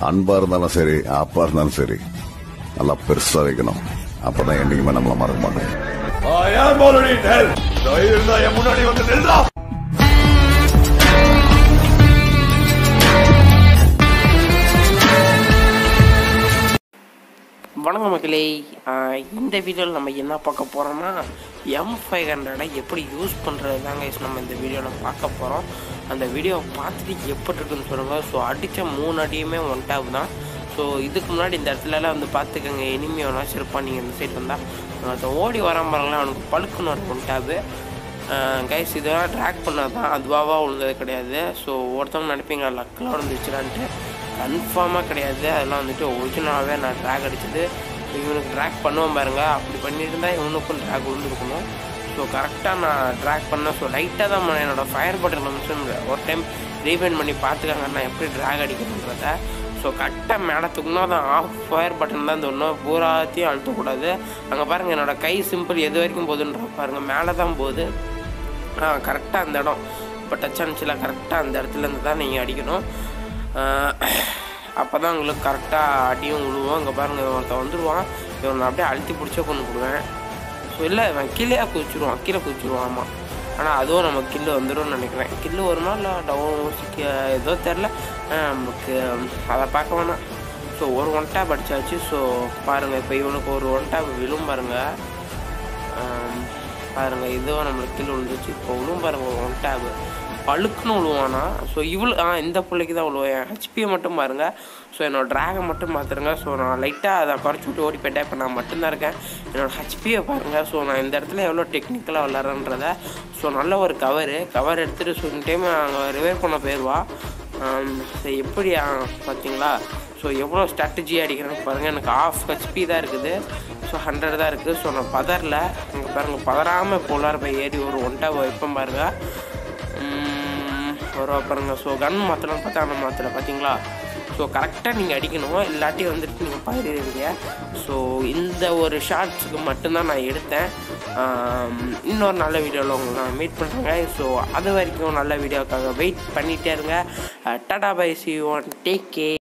அன்பா இருந்தாலும் சரி அப்பா இருந்தாலும் சரி நல்லா பெருசா வைக்கணும். அப்பதான் என்னைக்குமே நம்மள மறக்க மாட்டோம். முன்னாடி வந்து நின்றா. வணக்கம் மக்களே, இந்த வீடியோவில் நம்ம என்ன பார்க்க போகிறோம்னா M500 எப்படி யூஸ் பண்ணுறது தாங்க நம்ம இந்த வீடியோவில் பார்க்க போகிறோம். அந்த வீடியோவை பார்த்துட்டு எப்படி இருக்குன்னு சொல்லுங்கள். ஸோ அடித்த 3 அடியுமே 1 டேப் தான். ஸோ இதுக்கு முன்னாடி இந்த இடத்துலலாம் வந்து பார்த்துக்கோங்க, எனிமி ஒன்றாச்சும் இருப்பான். நீங்கள் இந்த சைட் வந்தால் அதை ஓடி வரான் பாருங்களேன், அவனுக்கு பழுக்குன்னு ஒரு 1 டேப்பு கைஸ். இதெல்லாம் ட்ராக் பண்ணால் தான் அதுவாக விழுந்தது கிடையாது. ஸோ ஒருத்தவங்க நினைப்பீங்க லக்கில் விழுந்துச்சுலான்ட்டு, கன்ஃபார்மாக கிடையாது. அதெல்லாம் வந்துட்டு ஒரிஜினலாகவே நான் ட்ராக் அடிச்சது. இவனுக்கு ட்ராக் பண்ணுவேன் பாருங்க, அப்படி பண்ணிட்டு இருந்தால் இவனுக்கும் ட்ராக் விழுந்துருக்கணும். ஸோ கரெக்டாக நான் ட்ராக் பண்ணேன். ஸோ லைட்டாக தான் என்னோடய ஃபயர் பட்டன் நிமிஷம் ஒரு டைம் ரீபைண்ட் பண்ணி பார்த்துக்காங்க நான் எப்படி ட்ராக் அடிக்கணுன்றத. ஸோ கரெக்டாக மேலே தூக்கணும், அதான் ஆஃப் ஃபயர் பட்டன் தான் தோணும், பூராத்தையும் அழுத்தக்கூடாது. அங்கே பாருங்கள் என்னோடய கை சிம்பிள் எது வரைக்கும் போகுதுன்ற பாருங்கள், மேலே தான் போகுது. கரெக்டாக அந்த இடம் இப்போ டச் ஆனிச்சில் கரெக்டாக அந்த இடத்துலேருந்து தான் நீங்கள் அடிக்கணும். அப்போ தான் உங்களுக்கு கரெக்டாக அடியும் விழுவோம். இங்கே பாருங்கள் ஒருத்தன் வந்துடுவான், இவனை அப்படியே அழுத்தி பிடிச்சா கொண்டு போடுவேன். ஸோ இல்லை இவன் கீழே குதிச்சிடுவான், கீழே குதிச்சிடுவான். ஆமாம், ஆனால் அதுவும் நம்ம கில்லு வந்துடும் நினைக்கிறேன். கில்லு வருமா இல்லை டவுன் ஏதோ தெரில நமக்கு, அதை பார்க்க வேணாம். ஸோ ஒரு 1 டேப் அடித்தாச்சு. ஸோ பாருங்கள் இப்போ இவனுக்கு ஒரு 1 டேப் விழும் பாருங்கள். பாருங்கள் இதுவும் நம்மளுக்கு கீழே விழுந்துச்சு. இப்போ விழும் பாருங்கள் ஒரு 1 டேப் பழுக்குன்னு விழுவானா. ஸோ இந்த பிள்ளைக்கு தான் விழுவேன். ஹெச்பியை மட்டும் பாருங்கள். ஸோ என்னோடய ட்ராகை மட்டும் பார்த்துருங்க. ஸோ நான் லைட்டாக அதை குறைச்சி விட்டு ஓடி போயிட்டேன். இப்போ நான் மட்டும்தான் இருக்கேன். என்னோடய ஹெச்பியை பாருங்கள். ஸோ நான் இந்த இடத்துல எவ்வளோ டெக்னிக்கலாக விளாட்றேன்றத. ஸோ நல்ல ஒரு கவர் எடுத்துகிட்டு ஸோ இந்த டைம் அங்கே ரிவைவ் பண்ண போயிடுவா. ஸோ எப்படி பார்த்தீங்களா, ஸோ எவ்வளோ ஸ்ட்ராட்டஜியாக அடிக்கிறேன்னு பாருங்கள். எனக்கு ஆஃப் ஹெச்பி தான் இருக்குது. ஸோ 100 தான் இருக்குது. ஸோ நான் பதறல. இங்கே பாருங்கள் பதறாமல் இப்போ உள்ளார போய் ஏறி ஒரு 1 டேப் வைப்பேன் பாருங்கள். வருவா பாருங்கள். ஸோ கன் மாற்றலாம் பார்த்தா அந்த மாற்றலை பார்த்தீங்களா. ஸோ கரெக்டாக நீங்கள் அடிக்கணும், இல்லாட்டி வந்துட்டு நீங்கள் பாயிடுவீங்க. ஸோ இந்த ஒரு ஷார்ட்ஸுக்கு மட்டும்தான் நான் எடுத்தேன். இன்னொரு நல்ல வீடியோவில் உங்களை நான் மீட் பண்ணுறேங்க. ஸோ அது வரைக்கும் நல்ல வீடியோக்காக வெயிட் பண்ணிகிட்டே இருங்க. டாடா bye, see you on, take care.